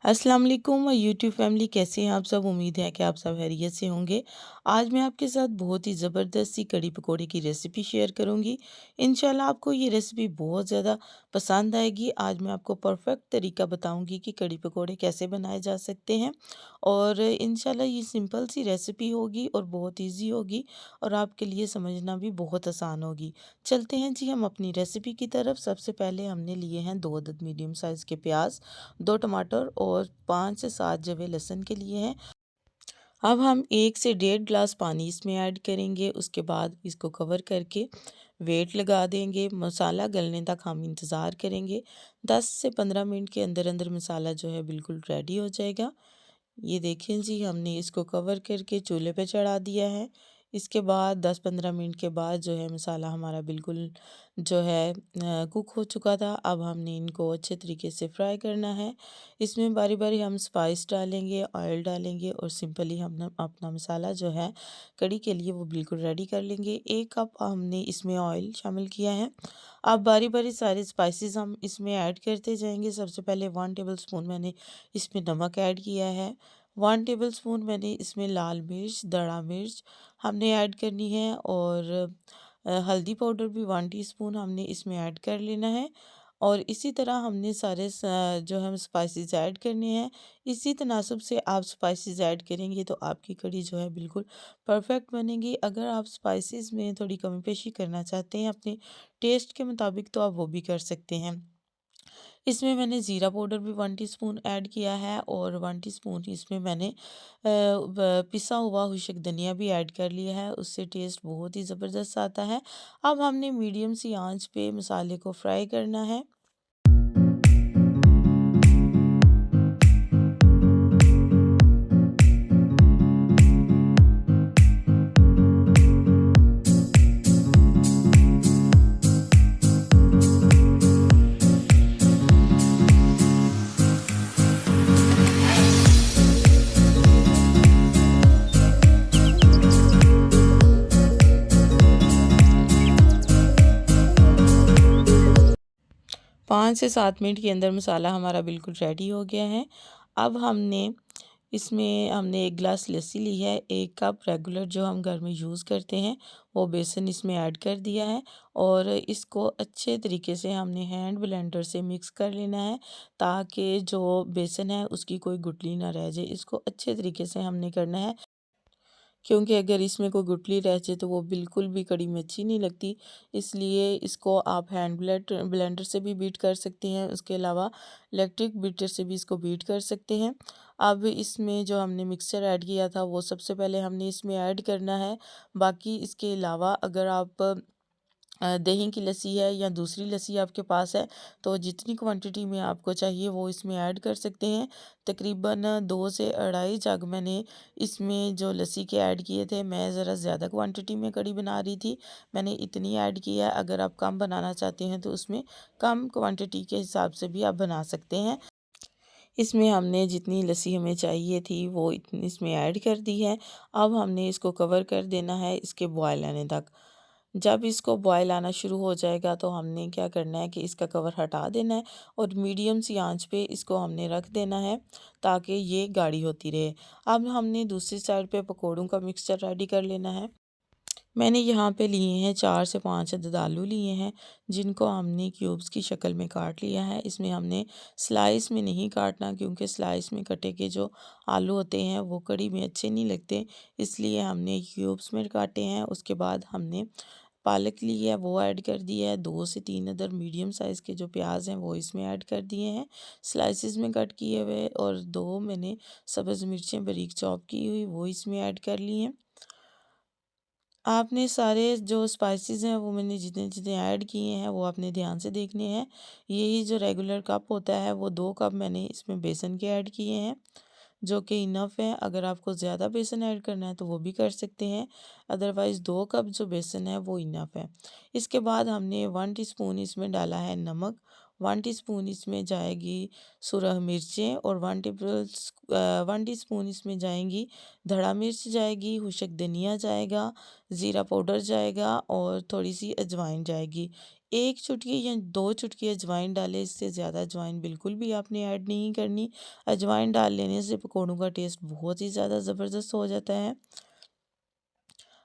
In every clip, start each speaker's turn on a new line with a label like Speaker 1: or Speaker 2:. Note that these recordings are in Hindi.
Speaker 1: अस्सलाम वालेकुम यूट्यूब फैमिली, कैसे हैं आप सब। उम्मीद है कि आप सब खैरियत से होंगे। आज मैं आपके साथ बहुत ही ज़बरदस्त सी कड़ी पकोड़े की रेसिपी शेयर करूंगी। इंशाल्लाह आपको ये रेसिपी बहुत ज़्यादा पसंद आएगी। आज मैं आपको परफेक्ट तरीका बताऊंगी कि कड़ी पकोड़े कैसे बनाए जा सकते हैं और इंशाल्लाह ये सिंपल सी रेसिपी होगी और बहुत ईजी होगी और आपके लिए समझना भी बहुत आसान होगी। चलते हैं जी हम अपनी रेसिपी की तरफ। सबसे पहले हमने लिए हैं 2 अदद मीडियम साइज़ के प्याज, 2 टमाटर और 5 से 7 जवे लहसुन के लिए हैं। अब हम 1 से डेढ़ ग्लास पानी इसमें ऐड करेंगे। उसके बाद इसको कवर करके वेट लगा देंगे। मसाला गलने तक हम इंतज़ार करेंगे। 10 से 15 मिनट के अंदर अंदर मसाला जो है बिल्कुल रेडी हो जाएगा। ये देखें जी, हमने इसको कवर करके चूल्हे पे चढ़ा दिया है। इसके बाद 10-15 मिनट के बाद जो है मसाला हमारा बिल्कुल जो है कुक हो चुका था। अब हमने इनको अच्छे तरीके से फ्राई करना है। इसमें बारी बारी हम स्पाइस डालेंगे, ऑयल डालेंगे और सिंपली हम अपना मसाला जो है कड़ी के लिए वो बिल्कुल रेडी कर लेंगे। 1 कप हमने इसमें ऑयल शामिल किया है। अब बारी बारी सारे स्पाइसेस हम इसमें ऐड करते जाएंगे। सबसे पहले 1 टेबल स्पून मैंने इसमें नमक ऐड किया है। 1 टेबल स्पून मैंने इसमें लाल मिर्च, दड़ा मिर्च हमने ऐड करनी है और हल्दी पाउडर भी 1 टीस्पून हमने इसमें ऐड कर लेना है। और इसी तरह हमने सारे जो हम स्पाइसेस ऐड करने हैं, इसी तनासब से आप स्पाइसेस ऐड करेंगे तो आपकी कड़ी जो है बिल्कुल परफेक्ट बनेगी। अगर आप स्पाइसेस में थोड़ी कमी पेशी करना चाहते हैं अपने टेस्ट के मुताबिक तो आप वो भी कर सकते हैं। इसमें मैंने ज़ीरा पाउडर भी 1 टीस्पून ऐड किया है और 1 टीस्पून इसमें मैंने पिसा हुआ खुशक धनिया भी ऐड कर लिया है। उससे टेस्ट बहुत ही ज़बरदस्त आता है। अब हमने मीडियम सी आंच पे मसाले को फ्राई करना है। 5 से 7 मिनट के अंदर मसाला हमारा बिल्कुल रेडी हो गया है। अब हमने 1 गिलास लस्सी ली है। 1 कप रेगुलर जो हम घर में यूज़ करते हैं वो बेसन इसमें ऐड कर दिया है और इसको अच्छे तरीके से हमने हैंड ब्लेंडर से मिक्स कर लेना है ताकि जो बेसन है उसकी कोई गुठली ना रह जाए। इसको अच्छे तरीके से हमने करना है, क्योंकि अगर इसमें कोई गुठली रह जाए तो वो बिल्कुल भी कड़ी में अच्छी नहीं लगती। इसलिए इसको आप हैंड ब्लेंडर से भी बीट कर सकते हैं। उसके अलावा इलेक्ट्रिक बीटर से भी इसको बीट कर सकते हैं। अब इसमें जो हमने मिक्सचर ऐड किया था वो सबसे पहले हमने इसमें ऐड करना है। बाकी इसके अलावा अगर आप दही की लस्सी है या दूसरी लस्सी आपके पास है तो जितनी क्वांटिटी में आपको चाहिए वो इसमें ऐड कर सकते हैं। तकरीबन 2 से अढ़ाई जग मैंने इसमें जो लस्सी के ऐड किए थे। मैं ज़रा ज़्यादा क्वांटिटी में कड़ी बना रही थी, मैंने इतनी ऐड किया है। अगर आप कम बनाना चाहते हैं तो उसमें कम क्वांटिटी के हिसाब से भी आप बना सकते हैं। इसमें हमने जितनी लस्सी हमें चाहिए थी वो इतनी इसमें ऐड कर दी है। अब हमने इसको कवर कर देना है इसके बॉयल आने तक। जब इसको बॉयल आना शुरू हो जाएगा तो हमने क्या करना है कि इसका कवर हटा देना है और मीडियम सी आंच पे इसको हमने रख देना है ताकि ये गाढ़ी होती रहे। अब हमने दूसरी साइड पे पकोड़ों का मिक्सचर रेडी कर लेना है। मैंने यहाँ पे लिए हैं 4 से 5 अदद आलू लिए हैं, जिनको हमने क्यूब्स की शक्ल में काट लिया है। इसमें हमने स्लाइस में नहीं काटना, क्योंकि स्लाइस में कटे के जो आलू होते हैं वो कड़ी में अच्छे नहीं लगते, इसलिए हमने क्यूब्स में काटे हैं। उसके बाद हमने पालक ली है वो ऐड कर दिया है। 2 से 3 अदर मीडियम साइज़ के जो प्याज हैं वो इसमें ऐड कर दिए हैं स्लाइसिस में कट किए हुए, और 2 मैंने सब्ज़ मिर्चें बारीक चॉप की हुई वो इसमें ऐड कर ली हैं। आपने सारे जो स्पाइसेस हैं वो मैंने जितने जितने ऐड किए हैं वो आपने ध्यान से देखने हैं। यही जो रेगुलर कप होता है वो 2 कप मैंने इसमें बेसन के ऐड किए हैं, जो कि इनफ है। अगर आपको ज़्यादा बेसन ऐड करना है तो वो भी कर सकते हैं, अदरवाइज़ 2 कप जो बेसन है वो इनफ है। इसके बाद हमने 1 टीस्पून इसमें डाला है नमक, 1 टीस्पून इसमें जाएगी सुरह मिर्चें और 1 टीस्पून इसमें जाएँगी धड़ा मिर्च जाएगी, हुशक धनिया जाएगा, ज़ीरा पाउडर जाएगा और थोड़ी-सी अजवाइन जाएगी। 1 चुटकी या 2 चुटकी अजवाइन डालें, इससे ज़्यादा अजवाइन बिल्कुल भी आपने ऐड नहीं करनी। अजवाइन डाल लेने से पकौड़ों का टेस्ट बहुत ही ज़्यादा ज़बरदस्त हो जाता है।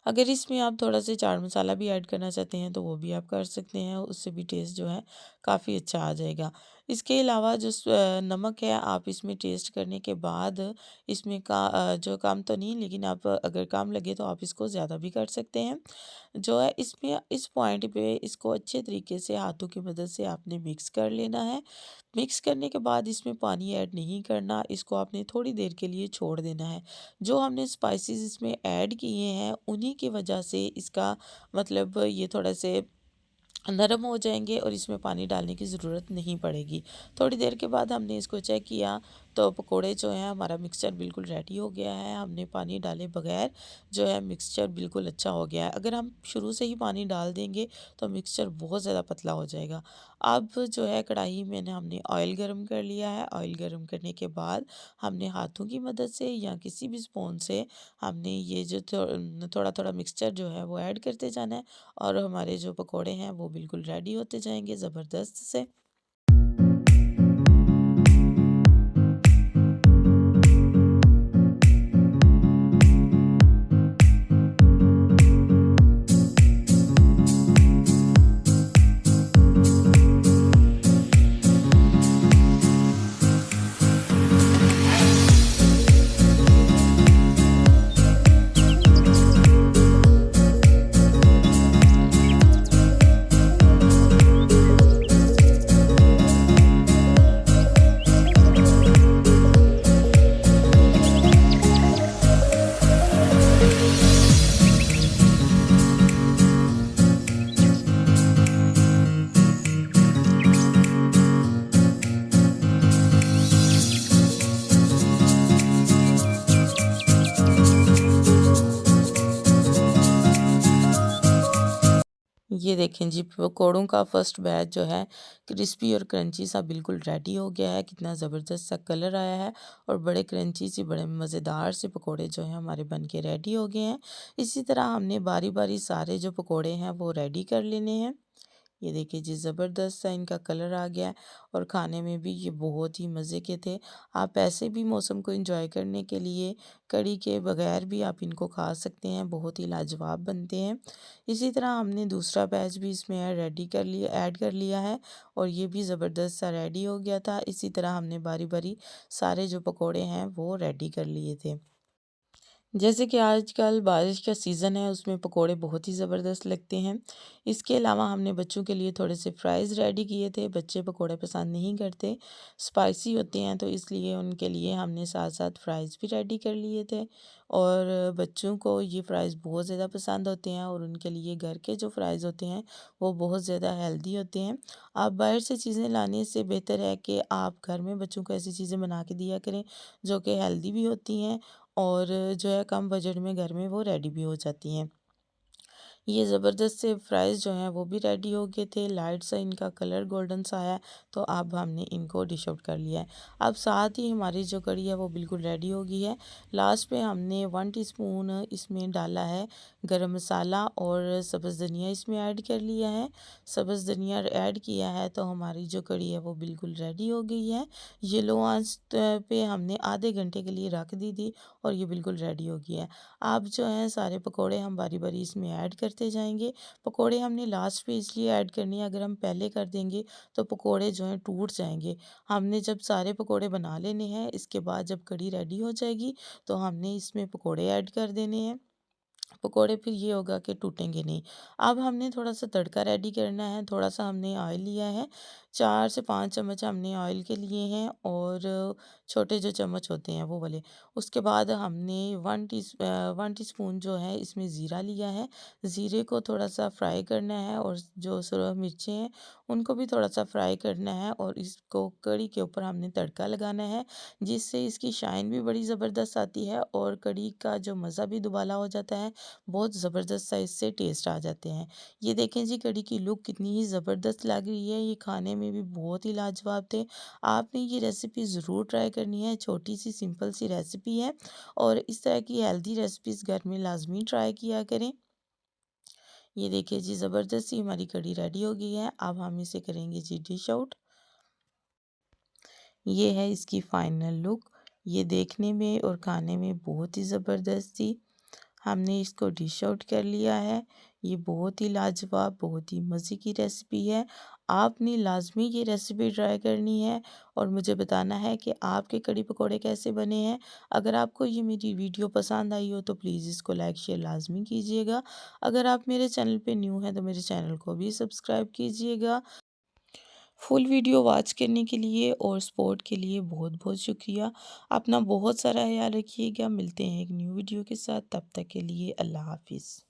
Speaker 1: अगर इसमें आप थोड़ा-सा चाट मसाला भी ऐड करना चाहते हैं तो वो भी आप कर सकते हैं, उससे भी टेस्ट जो है काफ़ी अच्छा आ जाएगा। इसके अलावा जो नमक है आप इसमें टेस्ट करने के बाद इसमें जो काम तो नहीं, लेकिन आप अगर काम लगे तो आप इसको ज़्यादा भी कर सकते हैं। जो है इसमें इस पॉइंट पे इसको अच्छे तरीके से हाथों की मदद से आपने मिक्स कर लेना है। मिक्स करने के बाद इसमें पानी ऐड नहीं करना, इसको आपने थोड़ी देर के लिए छोड़ देना है। जो हमने स्पाइसेस इसमें ऐड किए हैं उन्हीं की वजह से इसका मतलब ये थोड़े से नरम हो जाएँगे और इसमें पानी डालने की ज़रूरत नहीं पड़ेगी। थोड़ी देर के बाद हमने इसको चेक किया तो पकोड़े जो हैं, हमारा मिक्सचर बिल्कुल रेडी हो गया है। हमने पानी डाले बगैर जो है मिक्सचर बिल्कुल अच्छा हो गया है। अगर हम शुरू से ही पानी डाल देंगे तो मिक्सचर बहुत ज़्यादा पतला हो जाएगा। अब जो है कढ़ाई में ना हमने ऑयल गरम कर लिया है। ऑयल गरम करने के बाद हमने हाथों की मदद से या किसी भी स्पून से हमने ये जो थोड़ा-थोड़ा मिक्सचर जो है वो ऐड करते जाना है और हमारे जो पकोड़े हैं वो बिल्कुल रेडी होते जाएँगे ज़बरदस्त से। ये देखें जी, पकौड़ों का फर्स्ट बैच जो है क्रिस्पी और क्रंची सा बिल्कुल रेडी हो गया है। कितना ज़बरदस्त सा कलर आया है और बड़े क्रंची से बड़े मज़ेदार से पकौड़े जो हैं हमारे बन के रेडी हो गए हैं। इसी तरह हमने बारी बारी सारे जो पकौड़े हैं वो रेडी कर लेने हैं। ये देखिए जी, ज़बरदस्त सा इनका कलर आ गया है और खाने में भी ये बहुत ही मज़े के थे। आप ऐसे भी मौसम को एंजॉय करने के लिए कड़ी के बगैर भी आप इनको खा सकते हैं, बहुत ही लाजवाब बनते हैं। इसी तरह हमने दूसरा बैच भी इसमें ऐड कर लिया है और ये भी ज़बरदस्त सा रेडी हो गया था। इसी तरह हमने बारी बारी सारे जो पकौड़े हैं वो रेडी कर लिए थे। जैसे कि आजकल बारिश का सीज़न है, उसमें पकोड़े बहुत ही ज़बरदस्त लगते हैं। इसके अलावा हमने बच्चों के लिए थोड़े से फ्राइज़ रेडी किए थे। बच्चे पकोड़े पसंद नहीं करते, स्पाइसी होते हैं, तो इसलिए उनके लिए हमने साथ-साथ फ्राइज़ भी रेडी कर लिए थे। और बच्चों को ये फ्राइज़ बहुत ज़्यादा पसंद होते हैं और उनके लिए घर के जो फ्राइज़ होते हैं, वो बहुत ज़्यादा हेल्दी होते हैं। आप बाहर से चीज़ें लाने से बेहतर है कि आप घर में बच्चों को ऐसी चीज़ें बना के दिया करें, जो कि हेल्दी भी होती हैं और जो है कम बजट में घर में वो रेडी भी हो जाती हैं। ये ज़बरदस्त से फ्राइज़ जो हैं वो भी रेडी हो गए थे। लाइट सा इनका कलर गोल्डन सा आया, तो अब हमने इनको डिश आउट कर लिया है। अब साथ ही हमारी जो कढ़ी है वो बिल्कुल रेडी हो गई है। लास्ट में हमने 1 टीस्पून इसमें डाला है गरम मसाला और सब्ज़ धनिया इसमें ऐड कर लिया है। सब्ज़ धनिया ऐड किया है तो हमारी जो कढ़ी है वो बिल्कुल रेडी हो गई है। ये लो आँच पे हमने आधे घंटे के लिए रख दी थी और ये बिल्कुल रेडी हो गया है। अब जो है सारे पकोड़े हम बारी-बारी इसमें ऐड करते जाएँगे। पकोड़े हमने लास्ट पे इसलिए ऐड करने हैं, अगर हम पहले कर देंगे तो पकोड़े जो हैं टूट जाएँगे। हमने जब सारे पकोड़े बना लेने हैं, इसके बाद जब कढ़ी रेडी हो जाएगी तो हमने इसमें पकोड़े ऐड कर देने हैं। पकोड़े फिर ये होगा कि टूटेंगे नहीं। अब हमने थोड़ा-सा तड़का रेडी करना है, थोड़ा-सा हमने ऑयल लिया है, 4 से 5 चम्मच हमने ऑयल के लिए हैं और छोटे जो चम्मच होते हैं वो वाले। उसके बाद हमने 1 टीस्पून जो है इसमें ज़ीरा लिया है। ज़ीरे को थोड़ा-सा फ्राई करना है और जो सुरख मिर्चें हैं उनको भी थोड़ा-सा फ्राई करना है और इसको कढ़ी के ऊपर हमने तड़का लगाना है, जिससे इसकी शाइन भी बड़ी ज़बरदस्त आती है और कढ़ी का जो मज़ा भी दुबाला हो जाता है। बहुत ज़बरदस्त सा इससे टेस्ट आ जाते हैं। ये देखें जी, कढ़ी की लुक कितनी ही ज़बरदस्त लग रही है, ये खाने में में भी बहुत ही लाजवाब थे। आपने ये रेसिपी ज़रूर ट्राई करनी है, छोटी-सी सिंपल सी रेसिपी है और इस तरह की हेल्दी रेसिपीज़ घर में लाज़मी ट्राई किया करें। ये देखिए जी, ज़बरदस्त सी हमारी कढ़ी रेडी हो गई है। अब हम इसे करेंगे जी डिश आउट। ये है इसकी फाइनल लुक। ये देखने में और खाने में बहुत ही ज़बरदस्त थी। हमने इसको डिश आउट कर लिया है। ये बहुत ही लाजवाब, बहुत ही मज़े की रेसिपी है। आपने लाज़मी ये रेसिपी ट्राई करनी है और मुझे बताना है कि आपके कढ़ी पकोड़े कैसे बने हैं। अगर आपको ये मेरी वीडियो पसंद आई हो तो प्लीज़ इसको लाइक शेयर लाज़मी कीजिएगा। अगर आप मेरे चैनल पे न्यू हैं तो मेरे चैनल को भी सब्सक्राइब कीजिएगा। फुल वीडियो वॉच करने के लिए और सपोर्ट के लिए बहुत बहुत शुक्रिया। अपना बहुत सारा ख्याल रखिएगा। मिलते हैं एक न्यू वीडियो के साथ, तब तक के लिए अल्लाह हाफिज़।